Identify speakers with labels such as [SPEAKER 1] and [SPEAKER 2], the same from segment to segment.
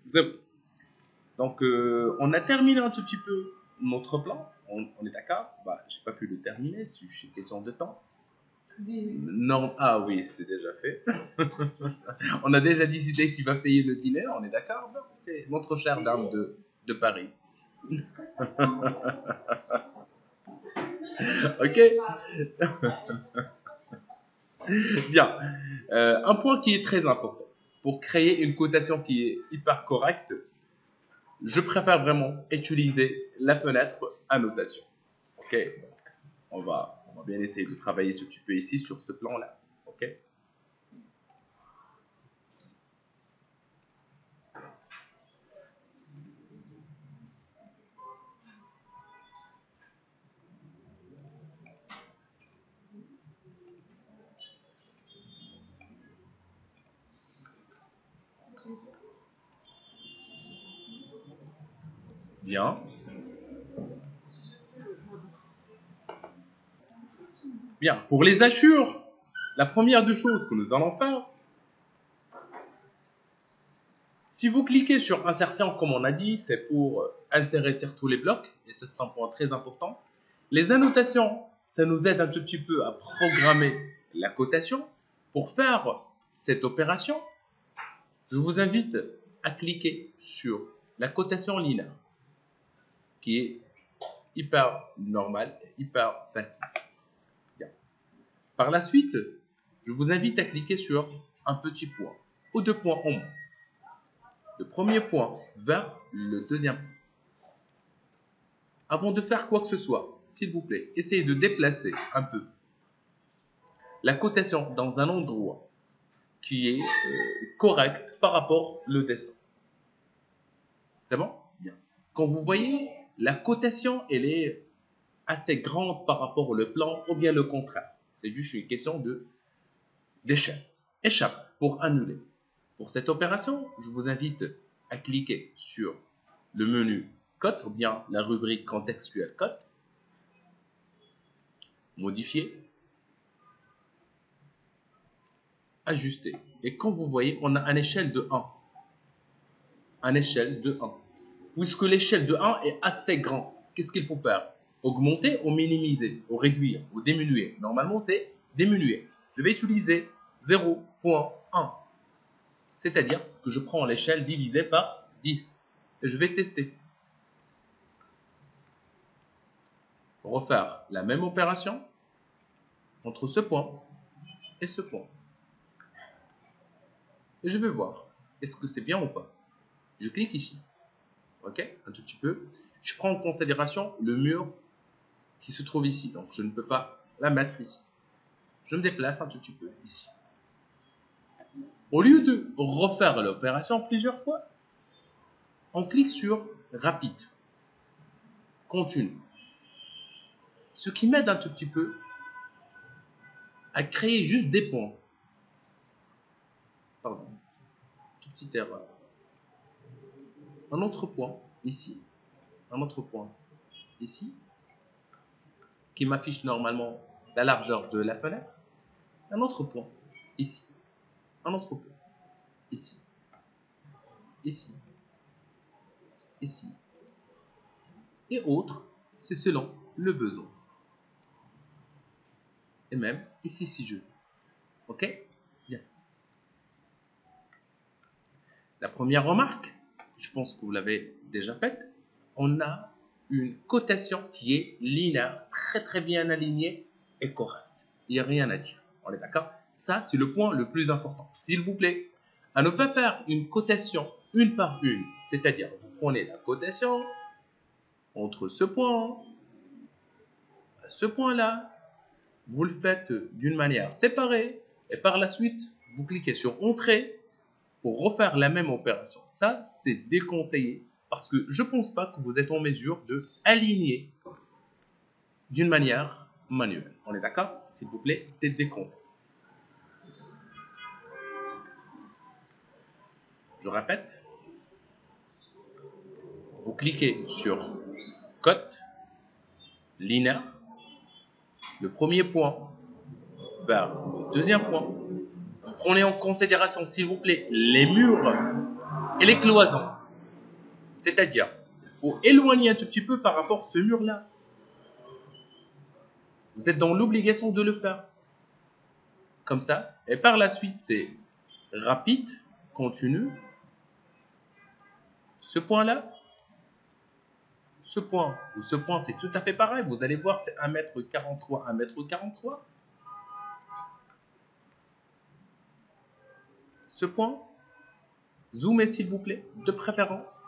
[SPEAKER 1] 0. Donc, on a terminé un tout petit peu notre plan. On est d'accord? Bah, j'ai pas pu le terminer, c'est une question de temps. Non, ah oui, c'est déjà fait. On a déjà décidé qui va payer le dîner, on est d'accord? Non, c'est notre chère dame de Paris. Ok? Bien. Un point qui est très important. Pour créer une cotation qui est hyper correcte, je préfère vraiment utiliser la fenêtre annotation. Ok? Donc, on va bien essayer de travailler ce petit peu ici sur ce plan-là. Ok? Bien. Bien. Pour les hachures, la première des choses que nous allons faire, si vous cliquez sur insertion, comme on a dit, c'est pour insérer sur tous les blocs, et c'est un point très important. Les annotations, ça nous aide un tout petit peu à programmer la cotation. Pour faire cette opération, je vous invite à cliquer sur la cotation linéaire, qui est hyper normale, hyper facile. Bien. Par la suite, je vous invite à cliquer sur un petit point ou deux points en moins. Le premier point vers le deuxième point. Avant de faire quoi que ce soit, s'il vous plaît, essayez de déplacer un peu la cotation dans un endroit qui est correct par rapport au dessin. C'est bon? Bien. Quand vous voyez, la cotation, elle est assez grande par rapport au plan ou bien le contraire. C'est juste une question d'échelle. Échappe pour annuler. Pour cette opération, je vous invite à cliquer sur le menu Code ou bien la rubrique contextuelle Code, modifier, ajuster. Et comme vous voyez, on a une échelle de 1. Une échelle de 1. Puisque l'échelle de 1 est assez grande, qu'est-ce qu'il faut faire? Augmenter ou minimiser, ou réduire, ou diminuer. Normalement, c'est diminuer. Je vais utiliser 0.1. C'est-à-dire que je prends l'échelle divisée par 10. Et je vais tester. Refaire la même opération entre ce point et ce point. Et je vais voir, est-ce que c'est bien ou pas? Je clique ici. Ok? Un tout petit peu. Je prends en considération le mur qui se trouve ici. Donc, je ne peux pas la mettre ici. Je me déplace un tout petit peu ici. Au lieu de refaire l'opération plusieurs fois, on clique sur Rapide. Continue. Ce qui m'aide un tout petit peu à créer juste des points. Pardon. Toute petite erreur. Un autre point ici. Un autre point ici. Qui m'affiche normalement la largeur de la fenêtre. Un autre point ici. Un autre point ici. Ici. Ici. Et autres, c'est selon le besoin. Et même ici si je veux. Ok? Bien. La première remarque, je pense que vous l'avez déjà faite, on a une cotation qui est linéaire, très très bien alignée et correcte. Il n'y a rien à dire. On est d'accord? Ça, c'est le point le plus important. S'il vous plaît, à ne pas faire une cotation une par une. C'est-à-dire, vous prenez la cotation entre ce point et ce point-là, vous le faites d'une manière séparée et par la suite, vous cliquez sur Entrée pour refaire la même opération. Ça, c'est déconseillé parce que je ne pense pas que vous êtes en mesure de aligner d'une manière manuelle. On est d'accord? S'il vous plaît, c'est déconseillé. Je répète, vous cliquez sur Cote, linéaire, le premier point vers le deuxième point. Vous prenez en considération, s'il vous plaît, les murs et les cloisons. C'est-à-dire, il faut éloigner un tout petit peu par rapport à ce mur-là. Vous êtes dans l'obligation de le faire. Comme ça. Et par la suite, c'est rapide, continu. Ce point-là, ce point ou ce point, c'est tout à fait pareil. Vous allez voir, c'est 1,43 m, 1,43 m. Ce point, zoomez s'il vous plaît, de préférence.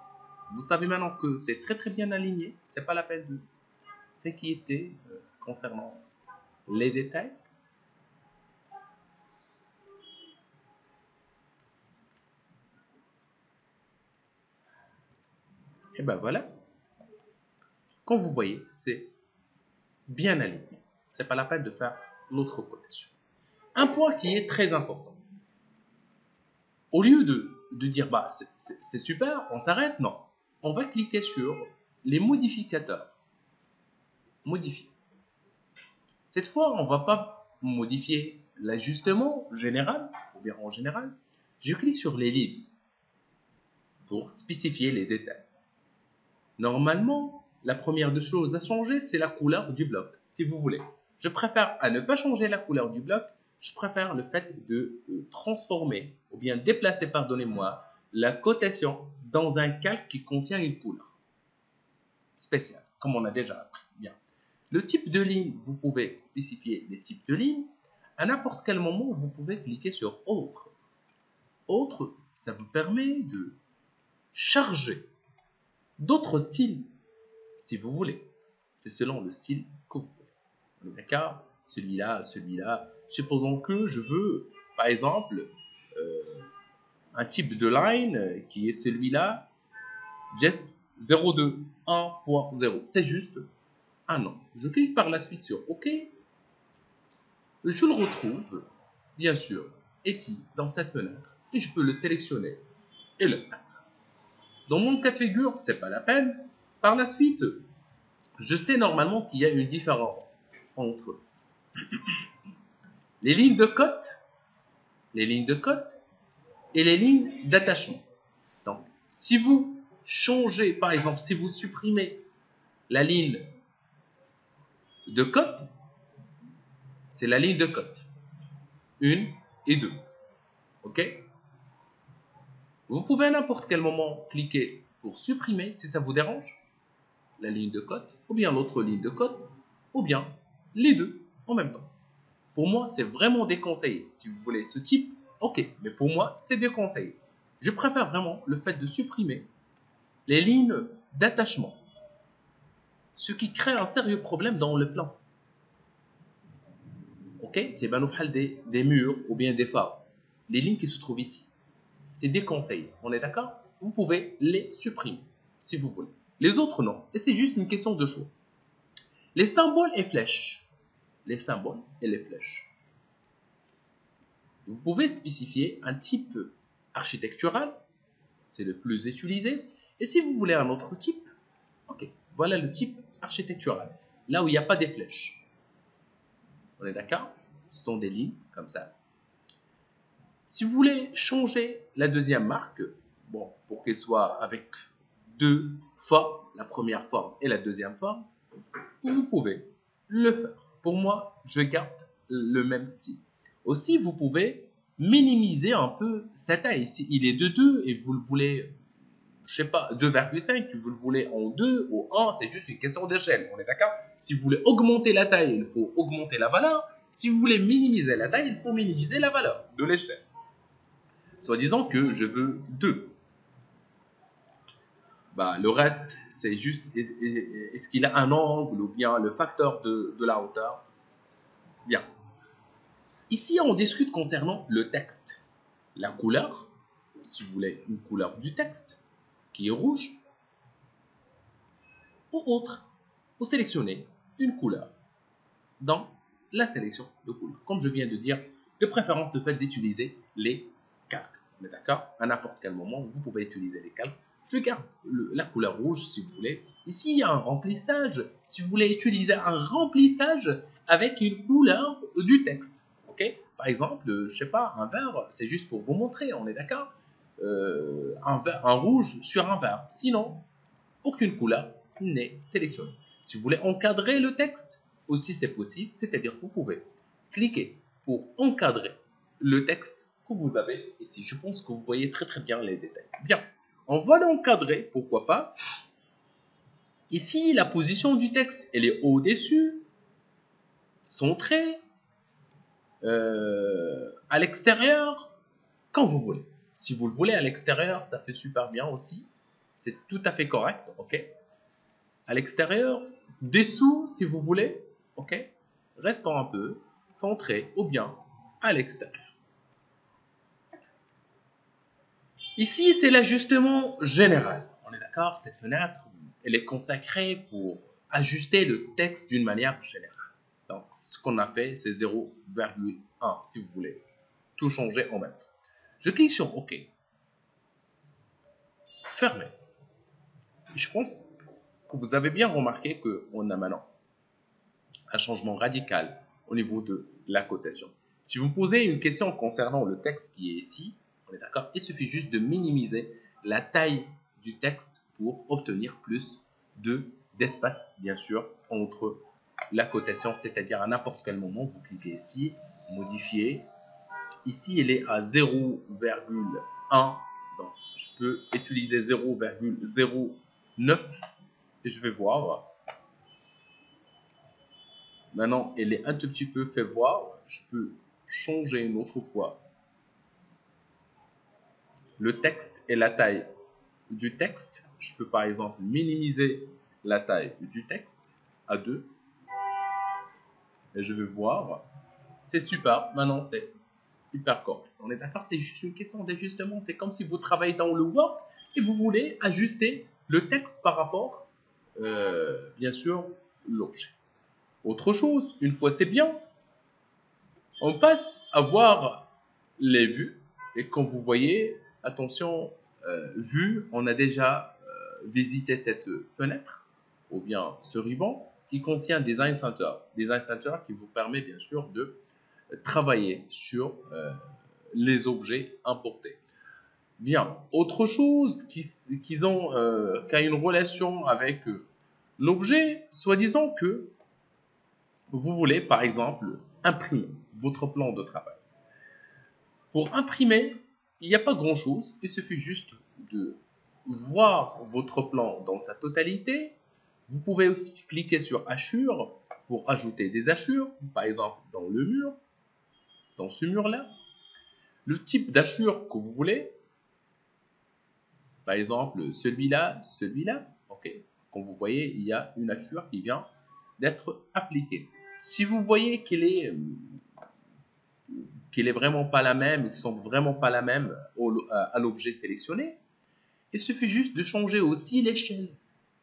[SPEAKER 1] Vous savez maintenant que c'est très très bien aligné. C'est pas la peine de s'inquiéter concernant les détails. Et ben voilà. Comme vous voyez, c'est bien aligné. C'est pas la peine de faire l'autre côté. Un point qui est très important. Au lieu de dire bah c'est super, on s'arrête, non. On va cliquer sur les modificateurs. Modifier. Cette fois, on ne va pas modifier l'ajustement général, ou bien en général. Je clique sur les lignes pour spécifier les détails. Normalement, la première des choses à changer, c'est la couleur du bloc, si vous voulez. Je préfère à ne pas changer la couleur du bloc, je préfère le fait de transformer, ou bien déplacer, pardonnez-moi, la cotation dans un calque qui contient une couleur spéciale, comme on a déjà appris. Bien. Le type de ligne, vous pouvez spécifier les types de lignes. À n'importe quel moment, vous pouvez cliquer sur Autre. Autre, ça vous permet de charger d'autres styles, si vous voulez. C'est selon le style que vous voulez. D'accord? Celui-là, celui-là. Supposons que je veux, par exemple, un type de line qui est celui-là, just 02, 1.0. C'est juste un nom. Je clique par la suite sur OK. Je le retrouve, bien sûr, ici, dans cette fenêtre. Et je peux le sélectionner et le mettre. Dans mon cas de figure, c'est pas la peine. Par la suite, je sais normalement qu'il y a une différence entre les lignes de cote, et les lignes d'attachement. Donc, si vous changez, par exemple, si vous supprimez la ligne de cote, c'est la ligne de cote. 1 et 2. OK? Vous pouvez à n'importe quel moment cliquer pour supprimer, si ça vous dérange, la ligne de cote, ou bien l'autre ligne de cote, ou bien les deux en même temps. Pour moi, c'est vraiment déconseillé. Si vous voulez ce type, ok, mais pour moi, c'est déconseillé. Je préfère vraiment le fait de supprimer les lignes d'attachement, ce qui crée un sérieux problème dans le plan. Ok, c'est des murs ou bien des phares. Les lignes qui se trouvent ici, c'est déconseillé. On est d'accord? Vous pouvez les supprimer si vous voulez. Les autres, non. Et c'est juste une question de choix. Les symboles et flèches. Les symboles et les flèches. Vous pouvez spécifier un type architectural, c'est le plus utilisé. Et si vous voulez un autre type, ok, voilà le type architectural, là où il n'y a pas des flèches. On est d'accord? Ce sont des lignes comme ça. Si vous voulez changer la deuxième marque, bon, pour qu'elle soit avec deux formes, la première forme et la deuxième forme, vous pouvez le faire. Pour moi, je garde le même style. Aussi, vous pouvez minimiser un peu sa taille. Si il est de 2 et vous le voulez, je sais pas, 2,5, vous le voulez en 2 ou 1, c'est juste une question d'échelle. On est d'accord? Si vous voulez augmenter la taille, il faut augmenter la valeur. Si vous voulez minimiser la taille, il faut minimiser la valeur de l'échelle. Soit disant que je veux 2. Bah, le reste, c'est juste, est-ce qu'il a un angle ou bien le facteur de la hauteur? Bien. Ici, on discute concernant le texte. La couleur, si vous voulez une couleur du texte, qui est rouge, ou autre. Vous sélectionnez une couleur dans la sélection de couleurs. Comme je viens de dire, de préférence le fait d'utiliser les calques. On est d'accord? À n'importe quel moment, vous pouvez utiliser les calques. Je garde la couleur rouge si vous voulez. Ici, il y a un remplissage. Si vous voulez utiliser un remplissage avec une couleur du texte. Okay? Par exemple, je ne sais pas, un vert, c'est juste pour vous montrer, on est d'accord? un rouge sur un vert. Sinon, aucune couleur n'est sélectionnée. Si vous voulez encadrer le texte, aussi c'est possible, c'est-à-dire que vous pouvez cliquer pour encadrer le texte que vous avez ici. Je pense que vous voyez très très bien les détails. Bien, on va l'encadrer, pourquoi pas. Ici, la position du texte, elle est au-dessus, centrée, à l'extérieur, quand vous voulez. Si vous le voulez à l'extérieur, ça fait super bien aussi. C'est tout à fait correct, ok. À l'extérieur, dessous, si vous voulez, ok. Restons un peu centré ou bien à l'extérieur. Ici, c'est l'ajustement général. On est d'accord, cette fenêtre, elle est consacrée pour ajuster le texte d'une manière générale. Donc, ce qu'on a fait, c'est 0,1, si vous voulez tout changer en même temps. Je clique sur OK. Fermé. Je pense que vous avez bien remarqué qu'on a maintenant un changement radical au niveau de la cotation. Si vous me posez une question concernant le texte qui est ici, on est d'accord, il suffit juste de minimiser la taille du texte pour obtenir plus d'espace, bien sûr, entre la cotation, c'est-à-dire à n'importe quel moment, vous cliquez ici, modifier. Ici, elle est à 0,1, donc je peux utiliser 0,09 et je vais voir. Maintenant, elle est un tout petit peu fait voir. Je peux changer une autre fois le texte et la taille du texte. Je peux par exemple minimiser la taille du texte à 2. Et je vais voir. C'est super. Maintenant, c'est hyper correct. On est d'accord, c'est juste une question d'ajustement. C'est comme si vous travaillez dans le Word et vous voulez ajuster le texte par rapport, bien sûr, l'objet. Autre chose, une fois c'est bien, on passe à voir les vues. Et comme vous voyez, attention, vue, on a déjà visité cette fenêtre ou bien ce ruban qui contient Design Center. Design Center qui vous permet bien sûr de travailler sur les objets importés. Bien, autre chose qui a une relation avec l'objet, soi-disant que vous voulez par exemple imprimer votre plan de travail. Pour imprimer, il n'y a pas grand-chose, il suffit juste de voir votre plan dans sa totalité. Vous pouvez aussi cliquer sur hachure pour ajouter des hachures, par exemple dans le mur, dans ce mur-là. Le type d'hachure que vous voulez, par exemple celui-là, ok. Comme vous voyez, il y a une hachure qui vient d'être appliquée. Si vous voyez qu'elle est vraiment pas la même, qui sont vraiment pas la même à l'objet sélectionné, il suffit juste de changer aussi l'échelle.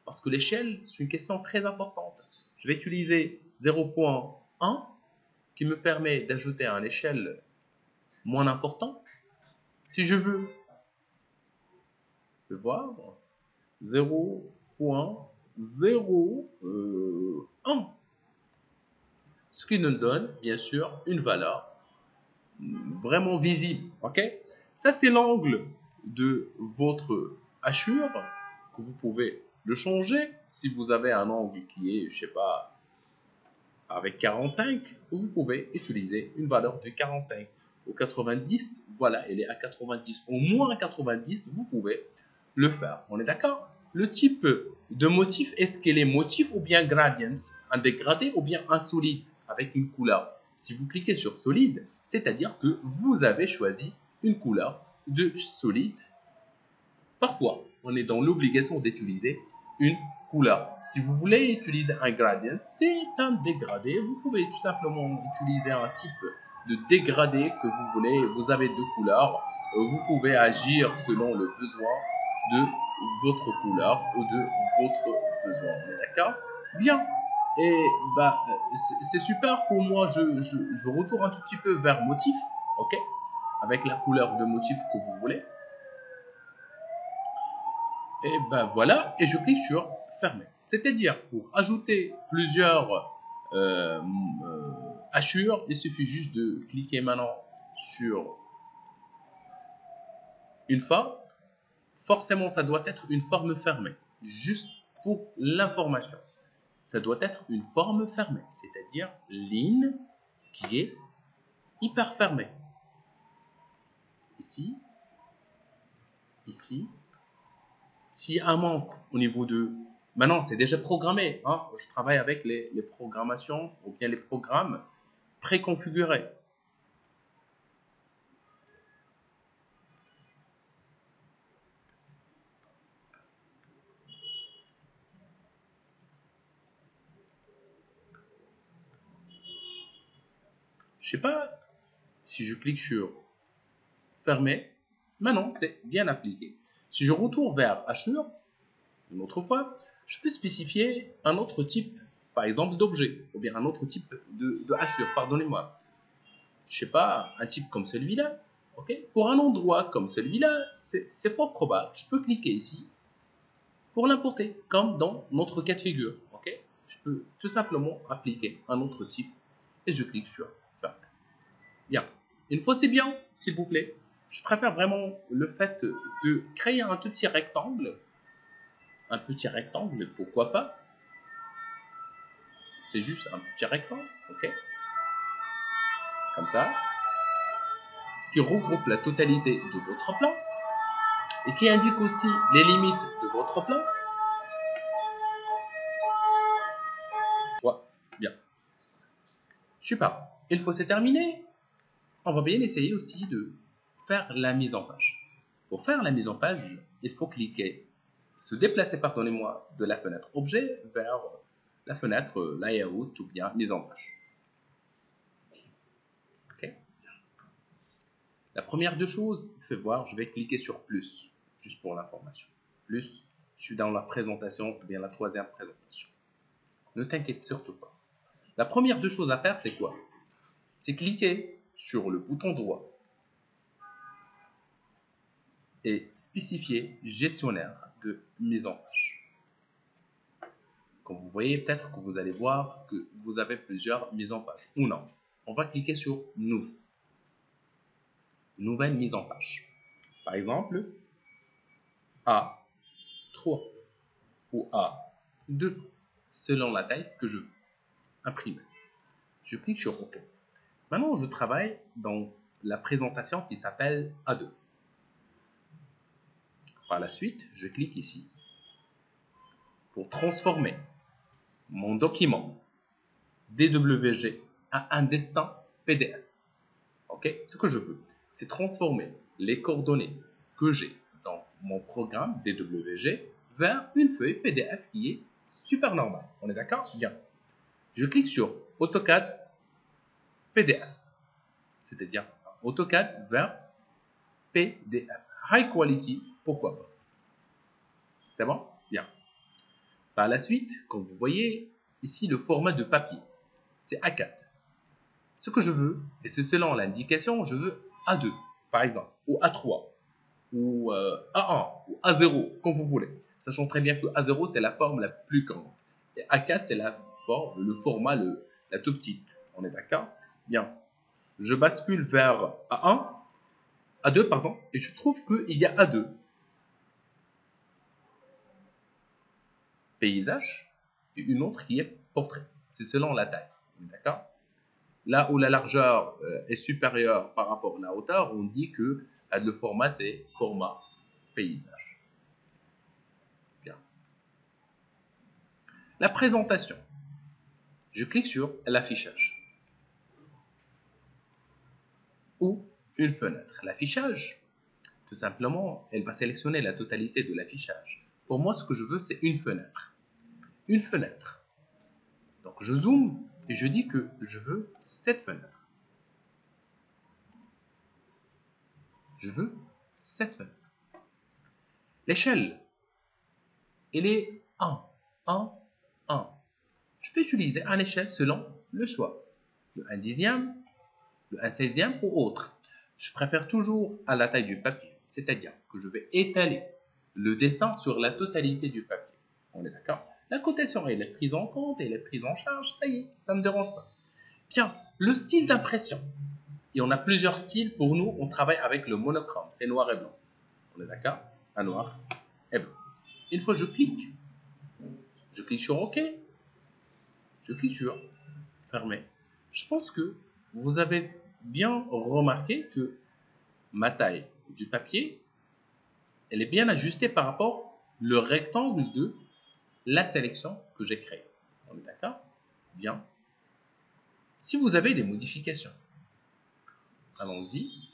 [SPEAKER 1] Parce que l'échelle, c'est une question très importante. Je vais utiliser 0.1 qui me permet d'ajouter une échelle moins importante. Si je veux, je vais voir 0.01. Ce qui nous donne, bien sûr, une valeur vraiment visible. Ok, ça, c'est l'angle de votre hachure que vous pouvez le changer. Si vous avez un angle qui est, je sais pas, avec 45, vous pouvez utiliser une valeur de 45 ou 90. Voilà, elle est à 90, au moins à 90, vous pouvez le faire. On est d'accord? Le type de motif, est-ce qu'elle est motif ou bien gradient, un dégradé ou bien un solide avec une couleur? Si vous cliquez sur solide, c'est-à-dire que vous avez choisi une couleur de solide. Parfois, on est dans l'obligation d'utiliser une couleur. Si vous voulez utiliser un gradient, c'est un dégradé. Vous pouvez tout simplement utiliser un type de dégradé que vous voulez. Vous avez deux couleurs. Vous pouvez agir selon le besoin de votre couleur ou de votre besoin. On est d'accord? Bien. Et bah, c'est super pour moi. Je retourne un tout petit peu vers motif, ok, avec la couleur de motif que vous voulez. Et ben voilà, et je clique sur fermer. C'est-à-dire, pour ajouter plusieurs hachures, il suffit juste de cliquer maintenant sur Une forme, forcément, ça doit être une forme fermée. Juste pour l'information. Ça doit être une forme fermée, c'est-à-dire ligne qui est hyper fermée. Ici, ici. S'il y a un manque au niveau de... Maintenant, c'est déjà programmé. Hein. Je travaille avec les programmations ou bien les programmes préconfigurés. Je sais pas si je clique sur fermer. Maintenant, c'est bien appliqué. Si je retourne vers Assure, une autre fois, je peux spécifier un autre type, par exemple, d'objet, ou bien un autre type de Assure, pardonnez-moi. Je sais pas, un type comme celui-là. Okay. Pour un endroit comme celui-là, c'est fort probable. Je peux cliquer ici pour l'importer, comme dans notre cas de figure. Okay. Je peux tout simplement appliquer un autre type et je clique sur Fermer. Bien. Une fois c'est bien, s'il vous plaît. Je préfère vraiment le fait de créer un tout petit rectangle. Un petit rectangle, pourquoi pas. C'est juste un petit rectangle, ok. Comme ça. Qui regroupe la totalité de votre plan. Et qui indique aussi les limites de votre plan. Ouais, bien. Super. Une fois c'est terminé, on va bien essayer aussi de faire la mise en page. Pour faire la mise en page, il faut cliquer, se déplacer, pardonnez-moi, de la fenêtre objet vers la fenêtre layout ou bien mise en page. Okay. La première des choses, faites voir, je vais cliquer sur plus, juste pour l'information. Plus, je suis dans la présentation ou bien la troisième présentation. Ne t'inquiète surtout pas. La première des choses à faire, c'est quoi? C'est cliquer sur le bouton droit et spécifier gestionnaire de mise en page. Quand vous voyez, peut-être que vous allez voir que vous avez plusieurs mises en page ou non. On va cliquer sur nouveau. Nouvelle mise en page. Par exemple, A3 ou A2 selon la taille que je veux imprimer. Je clique sur OK. Maintenant, je travaille dans la présentation qui s'appelle A2. Par la suite, je clique ici pour transformer mon document DWG à un dessin PDF. Ok, ce que je veux, c'est transformer les coordonnées que j'ai dans mon programme DWG vers une feuille PDF qui est super normale. On est d'accord? Bien. Je clique sur AutoCAD PDF, c'est-à-dire AutoCAD vers PDF. High quality, pourquoi pas? C'est bon? Bien. Par la suite, comme vous voyez, ici le format de papier, c'est A4. Ce que je veux, et c'est selon l'indication, je veux A2, par exemple, ou A3, ou A1, ou A0, comme vous voulez. Sachant très bien que A0, c'est la forme la plus grande. Et A4, c'est la forme, le format, la toute petite. On est d'accord? Bien. Je bascule vers A1, A2, pardon, et je trouve qu'il y a A2. Paysage, et une autre qui est portrait. C'est selon la taille. On est d'accord? Là où la largeur est supérieure par rapport à la hauteur, on dit que le format, c'est format paysage. Bien. La présentation. Je clique sur l'affichage. Ou une fenêtre. L'affichage, tout simplement, elle va sélectionner la totalité de l'affichage. Pour moi, ce que je veux, c'est une fenêtre. Une fenêtre. Donc, je zoome et je dis que je veux cette fenêtre. Je veux cette fenêtre. L'échelle, elle est 1, 1, 1. Je peux utiliser une échelle selon le choix. Le 1 dixième, le 1 16e ou autre. Je préfère toujours à la taille du papier. C'est-à-dire que je vais étaler le dessin sur la totalité du papier. On est d'accord? La cotation, elle est prise en compte, elle est prise en charge, ça y est, ça ne me dérange pas. Bien, le style d'impression. Et on a plusieurs styles. Pour nous, on travaille avec le monochrome, c'est noir et blanc. On est d'accord? Un noir et blanc. Une fois je clique sur OK, je clique sur fermer. Je pense que vous avez bien remarqué que ma taille du papier, elle est bien ajustée par rapport au rectangle de la sélection que j'ai créée. On est d'accord? Bien. Si vous avez des modifications, allons-y.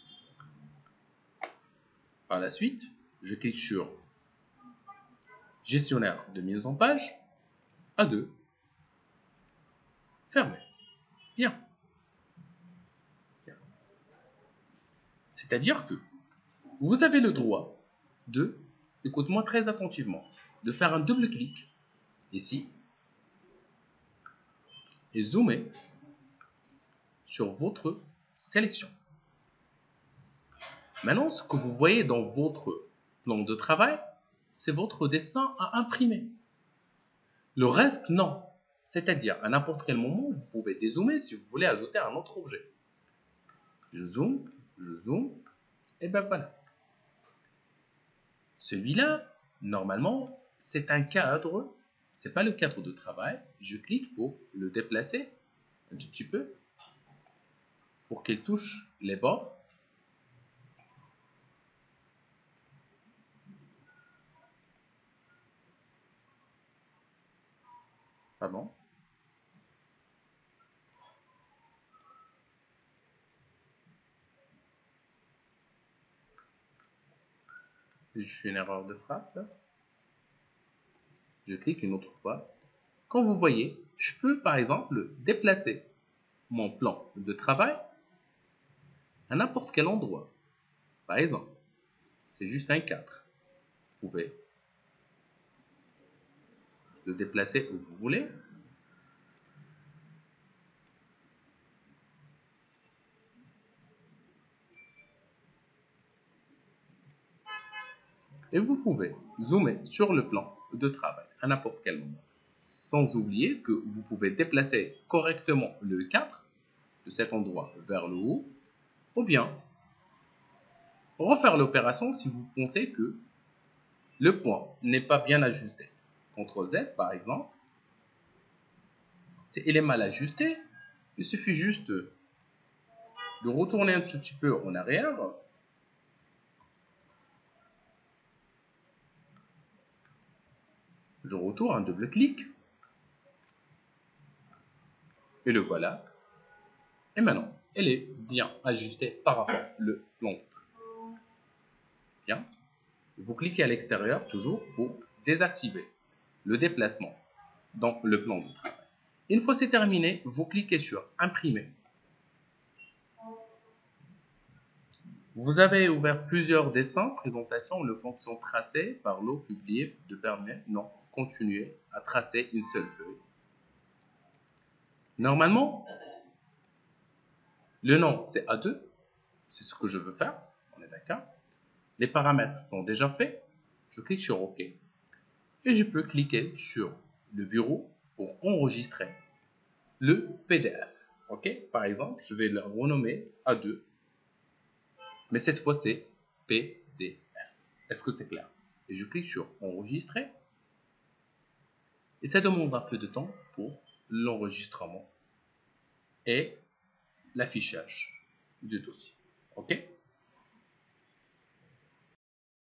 [SPEAKER 1] Par la suite, je clique sur gestionnaire de mise en page, A2, fermé. Bien. C'est-à-dire que vous avez le droit de, écoute-moi très attentivement, de faire un double clic ici et zoomer sur votre sélection. Maintenant, ce que vous voyez dans votre plan de travail, c'est votre dessin à imprimer. Le reste, non. C'est-à-dire, à n'importe quel moment, vous pouvez dézoomer si vous voulez ajouter un autre objet. Je zoome, et ben voilà. Celui-là, normalement, c'est un cadre. C'est pas le cadre de travail. Je clique pour le déplacer un tout petit peu pour qu'il touche les bords. Pardon. Je fais une erreur de frappe. Je clique une autre fois. Quand vous voyez, je peux par exemple déplacer mon plan de travail à n'importe quel endroit. Par exemple, c'est juste un 4. Vous pouvez le déplacer où vous voulez. Et vous pouvez zoomer sur le plan de travail à n'importe quel moment. Sans oublier que vous pouvez déplacer correctement le 4 de cet endroit vers le haut, ou bien refaire l'opération si vous pensez que le point n'est pas bien ajusté. CTRL Z par exemple, si il est mal ajusté, il suffit juste de retourner un tout petit peu en arrière. Je retourne un double clic. Et le voilà. Et maintenant, elle est bien ajustée par rapport au plan. Bien. Vous cliquez à l'extérieur toujours pour désactiver le déplacement dans le plan de travail. Une fois c'est terminé, vous cliquez sur imprimer. Vous avez ouvert plusieurs dessins, présentations, le fonction tracée par l'eau publié de permettre, non, continuer à tracer une seule feuille. Normalement, le nom c'est A2, c'est ce que je veux faire, on est d'accord. Les paramètres sont déjà faits, je clique sur OK. Et je peux cliquer sur le bureau pour enregistrer le PDF. OK? Par exemple, je vais le renommer A2, mais cette fois c'est PDF. Est-ce que c'est clair? Et je clique sur enregistrer. Et ça demande un peu de temps pour l'enregistrement et l'affichage du dossier. OK?